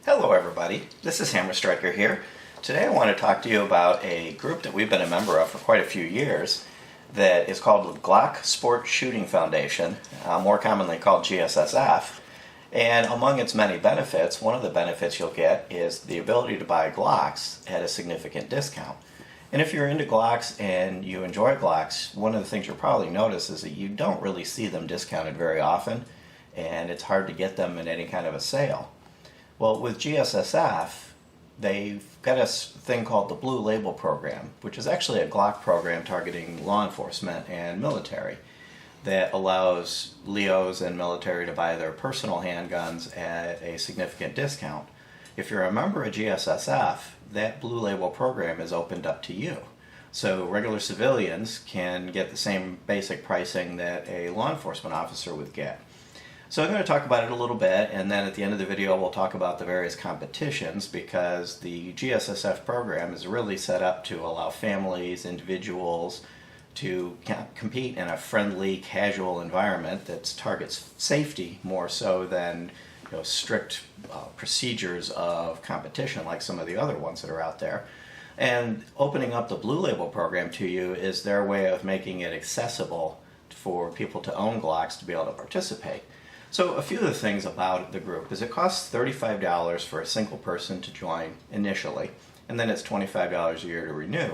Hello everybody, this is Hammer Striker here. Today I want to talk to you about a group that we've been a member of for quite a few years that is called the Glock Sport Shooting Foundation, more commonly called GSSF. And among its many benefits, one of the benefits you'll get is the ability to buy Glocks at a significant discount. And if you're into Glocks and you enjoy Glocks, one of the things you'll probably notice is that you don't really see them discounted very often, and it's hard to get them in any kind of a sale. Well, with GSSF, they've got a thing called the Blue Label Program, which is actually a Glock program targeting law enforcement and military that allows LEOs and military to buy their personal handguns at a significant discount. If you're a member of GSSF, that Blue Label Program is opened up to you. So regular civilians can get the same basic pricing that a law enforcement officer would get. So I'm going to talk about it a little bit, and then at the end of the video we'll talk about the various competitions, because the GSSF program is really set up to allow families, individuals to compete in a friendly, casual environment that targets safety more so than strict procedures of competition like some of the other ones that are out there. And opening up the Blue Label program to you is their way of making it accessible for people to own Glocks to be able to participate. So a few of the things about the group is it costs $35 for a single person to join initially, and then it's $25 a year to renew.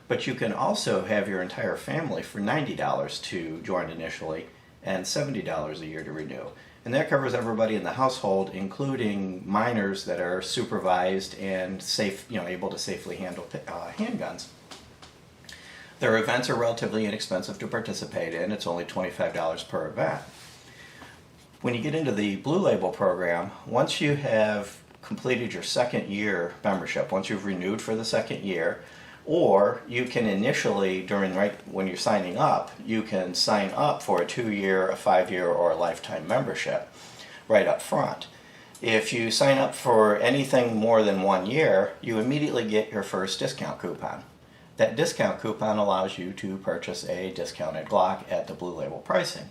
But you can also have your entire family for $90 to join initially and $70 a year to renew. And that covers everybody in the household, including minors that are supervised and safe, able to safely handle handguns. Their events are relatively inexpensive to participate in. It's only $25 per event. When you get into the Blue Label program, once you have completed your second year membership, once you've renewed for the second year, or you can initially, when you're signing up, you can sign up for a 2-year, a 5-year, or a lifetime membership right up front. If you sign up for anything more than 1 year, you immediately get your first discount coupon. That discount coupon allows you to purchase a discounted Glock at the Blue Label pricing.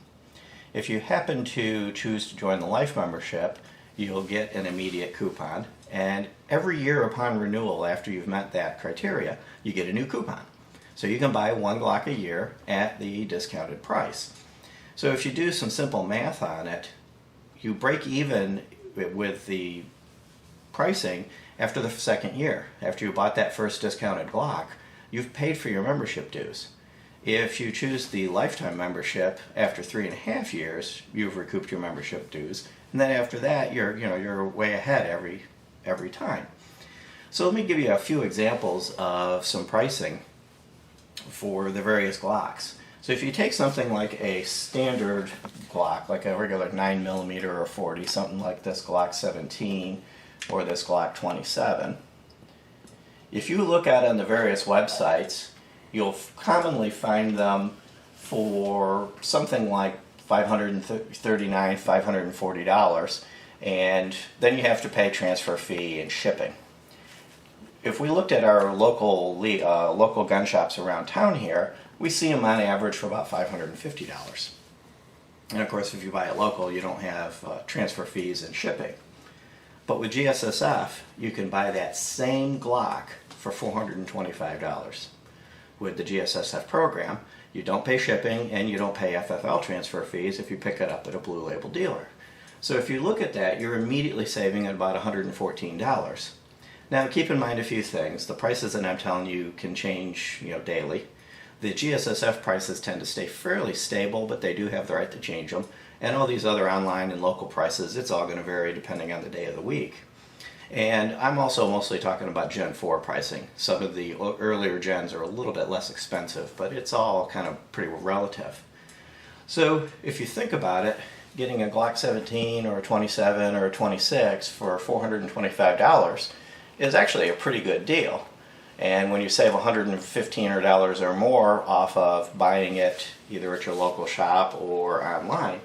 If you happen to choose to join the life membership, you'll get an immediate coupon, and every year upon renewal after you've met that criteria, you get a new coupon. So you can buy 1 Glock a year at the discounted price. So if you do some simple math on it, you break even with the pricing after the second year. After you bought that first discounted Glock, you've paid for your membership dues. If you choose the lifetime membership, after 3.5 years, you've recouped your membership dues, and then after that, you're way ahead every time. So let me give you a few examples of some pricing for the various Glocks. So if you take something like a standard Glock, like a regular 9mm or 40, something like this Glock 17 or this Glock 27, if you look at on the various websites, you'll commonly find them for something like $539, $540, and then you have to pay transfer fee and shipping. If we looked at our local gun shops around town here, we see them on average for about $550. And of course, if you buy it local, you don't have transfer fees and shipping. But with GSSF, you can buy that same Glock for $425. With the GSSF program, you don't pay shipping and you don't pay FFL transfer fees if you pick it up at a Blue Label dealer. So if you look at that, you're immediately saving about $114. Now keep in mind a few things. The prices that I'm telling you can change daily. The GSSF prices tend to stay fairly stable, but they do have the right to change them. And all these other online and local prices, it's all going to vary depending on the day of the week. And I'm also mostly talking about Gen 4 pricing. Some of the earlier gens are a little bit less expensive, but it's all kind of pretty relative. So if you think about it, getting a Glock 17 or a 27 or a 26 for $425 is actually a pretty good deal. And when you save $115 or more off of buying it either at your local shop or online,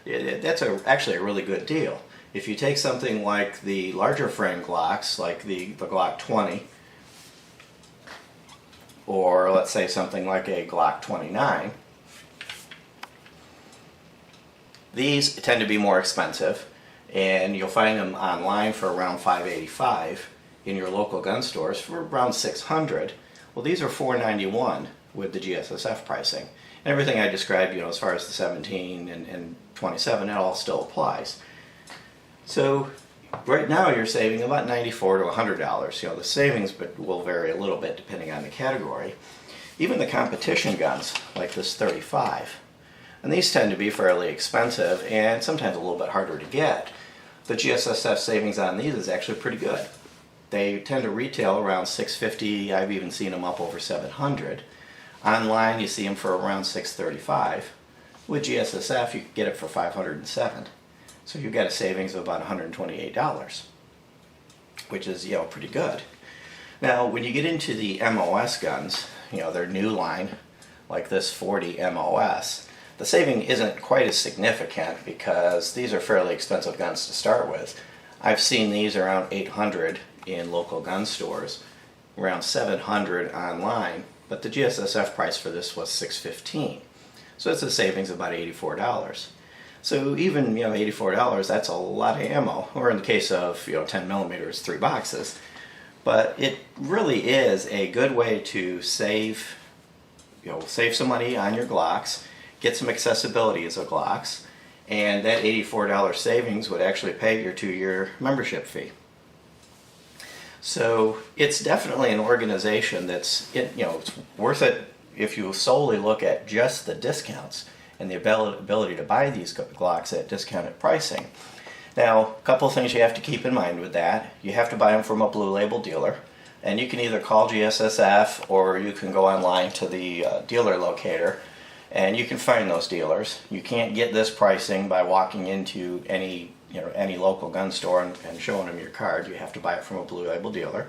that's actually a really good deal. If you take something like the larger frame Glocks, like the Glock 20, or let's say something like a Glock 29, these tend to be more expensive, and you'll find them online for around $585 in your local gun stores for around $600. Well, these are $491 with the GSSF pricing. And everything I described, as far as the 17 and 27, it all still applies. So right now you're saving about $94 to $100. The savings will vary a little bit depending on the category. Even the competition guns, like this 35, and these tend to be fairly expensive and sometimes a little bit harder to get. The GSSF savings on these is actually pretty good. They tend to retail around $650. I've even seen them up over $700. Online, you see them for around $635. With GSSF, you can get it for $507. So you've got a savings of about $128, which is pretty good. Now, when you get into the MOS guns, their new line, like this 40 MOS, the saving isn't quite as significant because these are fairly expensive guns to start with. I've seen these around $800 in local gun stores, around $700 online, but the GSSF price for this was $615. So it's a savings of about $84. So even $84, that's a lot of ammo, or in the case of 10 millimeters, 3 boxes. But it really is a good way to save some money on your Glocks, get some accessibility as a Glocks, and that $84 savings would actually pay your 2-year membership fee. So it's definitely an organization that's it's worth it if you solely look at just the discounts and the ability to buy these Glocks at discounted pricing. Now, a couple of things you have to keep in mind with that. You have to buy them from a Blue Label dealer, and you can either call GSSF or you can go online to the dealer locator, and you can find those dealers. You can't get this pricing by walking into any local gun store and showing them your card. You have to buy it from a Blue Label dealer.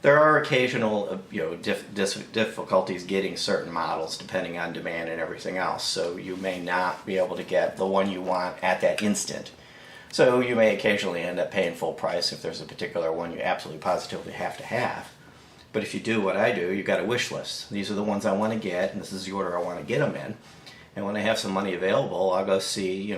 There are occasional difficulties getting certain models depending on demand and everything else, so you may not be able to get the one you want at that instant. So you may occasionally end up paying full price if there's a particular one you absolutely positively have to have. But if you do what I do, you've got a wish list. These are the ones I want to get, and this is the order I want to get them in. And when I have some money available, I'll go see,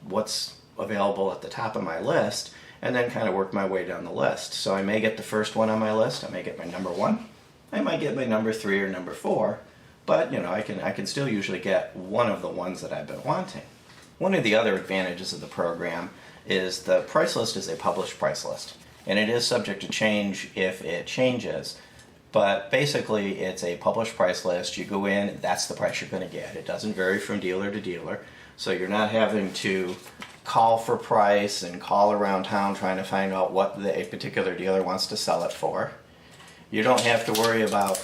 what's available at the top of my list, and then kind of work my way down the list. So I may get the first one on my list, I may get my number 1, I might get my number 3 or number 4, but I can still usually get one of the ones that I've been wanting. One of the other advantages of the program is the price list is a published price list, and it is subject to change if it changes. But basically, it's a published price list. You go in, that's the price you're going to get. It doesn't vary from dealer to dealer, so you're not having to call for price and call around town trying to find out what a particular dealer wants to sell it for. You don't have to worry about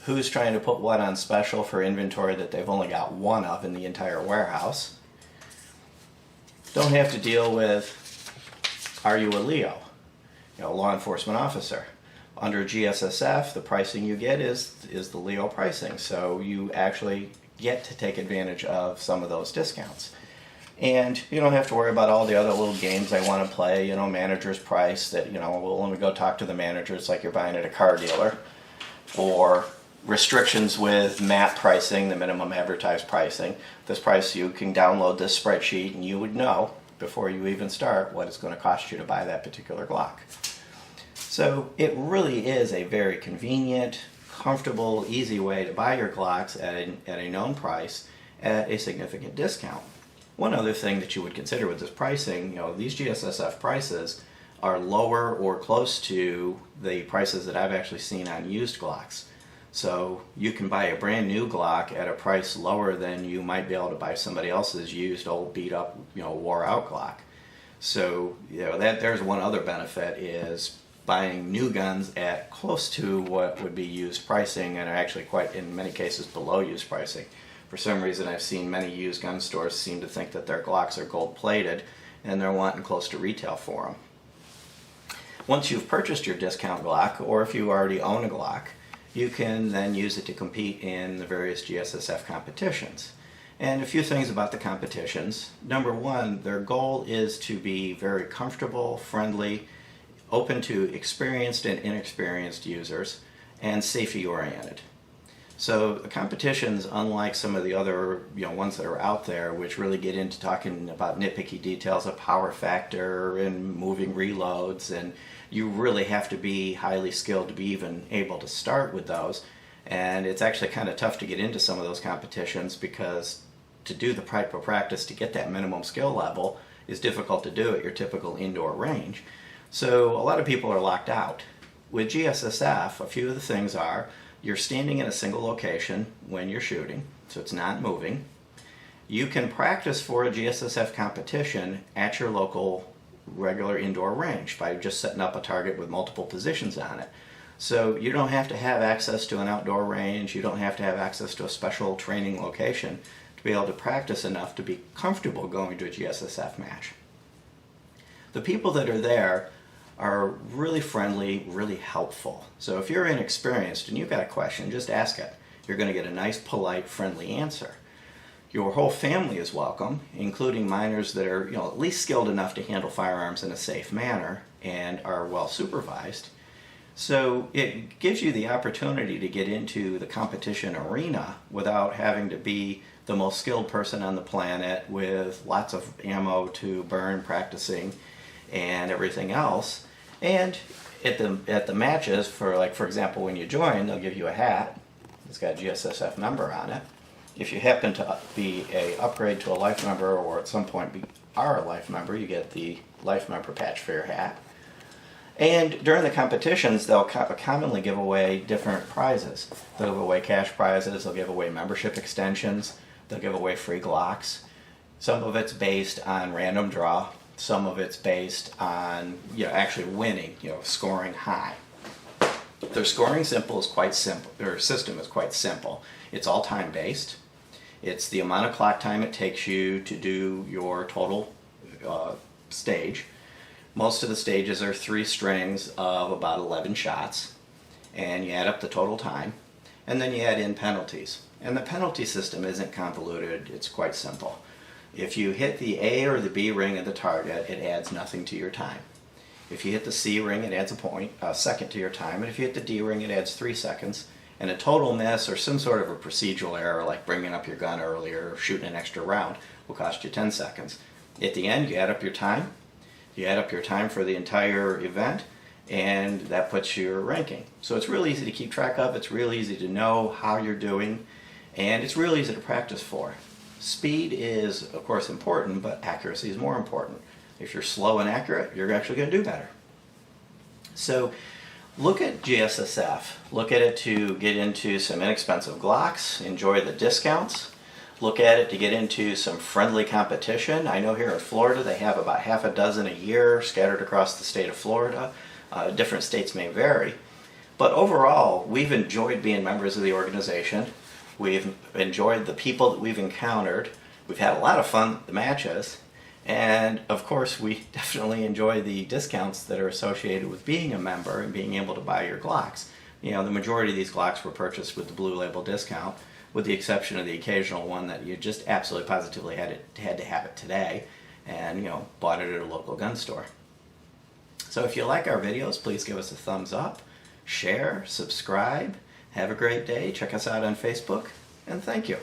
who's trying to put what on special for inventory that they've only got one of in the entire warehouse. Don't have to deal with, are you a Leo, law enforcement officer. Under GSSF, the pricing you get is the Leo pricing, so you actually get to take advantage of some of those discounts. And you don't have to worry about all the other little games I want to play, manager's price that, well, when we go talk to the manager, it's like you're buying at a car dealer. Or restrictions with MAP pricing, the minimum advertised pricing. This price, you can download this spreadsheet and you would know before you even start what it's going to cost you to buy that particular Glock. So it really is a very convenient, comfortable, easy way to buy your Glocks at a known price at a significant discount. One other thing that you would consider with this pricing, these GSSF prices are lower or close to the prices that I've actually seen on used Glocks. So you can buy a brand new Glock at a price lower than you might be able to buy somebody else's used, old, beat up, wore out Glock. So there's one other benefit is buying new guns at close to what would be used pricing, and are actually quite, in many cases, below used pricing. For some reason, I've seen many used gun stores seem to think that their Glocks are gold-plated, and they're wanting close to retail for them. Once you've purchased your discount Glock, or if you already own a Glock, you can then use it to compete in the various GSSF competitions. And a few things about the competitions. Number one, their goal is to be very comfortable, friendly, open to experienced and inexperienced users, and safety-oriented. So the competitions, unlike some of the other ones that are out there, which really get into talking about nitpicky details of power factor and moving reloads, and you really have to be highly skilled to be even able to start with those. And it's actually kind of tough to get into some of those competitions because to do the proper practice to get that minimum skill level is difficult to do at your typical indoor range. So a lot of people are locked out. With GSSF, a few of the things are you're standing in a single location when you're shooting, so it's not moving. You can practice for a GSSF competition at your local regular indoor range by just setting up a target with multiple positions on it. So you don't have to have access to an outdoor range, you don't have to have access to a special training location to be able to practice enough to be comfortable going to a GSSF match. The people that are there are really friendly, really helpful. So if you're inexperienced and you've got a question, just ask it. You're going to get a nice, polite, friendly answer. Your whole family is welcome, including minors that are at least skilled enough to handle firearms in a safe manner and are well supervised. So it gives you the opportunity to get into the competition arena without having to be the most skilled person on the planet with lots of ammo to burn practicing and everything else. And at the matches, for example, when you join, they'll give you a hat. It's got a GSSF number on it. If you happen to be a upgrade to a life member, or at some point are a life member, you get the life member patch for your hat. And during the competitions, they'll commonly give away different prizes. They'll give away cash prizes, they'll give away membership extensions, they'll give away free Glocks. Some of it's based on random draw. Some of it's based on actually winning, scoring high. Their scoring system is quite simple. It's all time based. It's the amount of clock time it takes you to do your total stage. Most of the stages are 3 strings of about 11 shots, and you add up the total time, and then you add in penalties. And the penalty system isn't convoluted, it's quite simple. If you hit the A or the B ring of the target, it adds nothing to your time. If you hit the C ring, it adds a second to your time, and if you hit the D ring, it adds 3 seconds. And a total miss or some sort of a procedural error, like bringing up your gun earlier or shooting an extra round, will cost you 10 seconds. At the end, you add up your time. You add up your time for the entire event, and that puts your ranking. So it's real easy to keep track of, it's real easy to know how you're doing, and it's real easy to practice for. Speed is, of course, important, but accuracy is more important. If you're slow and accurate, you're actually going to do better. So look at GSSF. Look at it to get into some inexpensive Glocks, enjoy the discounts. Look at it to get into some friendly competition. I know here in Florida they have about half a dozen a year scattered across the state of Florida. Different states may vary. But overall, we've enjoyed being members of the organization. We've enjoyed the people that we've encountered. We've had a lot of fun at the matches. And of course, we definitely enjoy the discounts that are associated with being a member and being able to buy your Glocks. The majority of these Glocks were purchased with the Blue Label discount, with the exception of the occasional one that you just absolutely positively had to have it today, and bought it at a local gun store. So if you like our videos, please give us a thumbs up, share, subscribe. Have a great day. Check us out on Facebook, and thank you.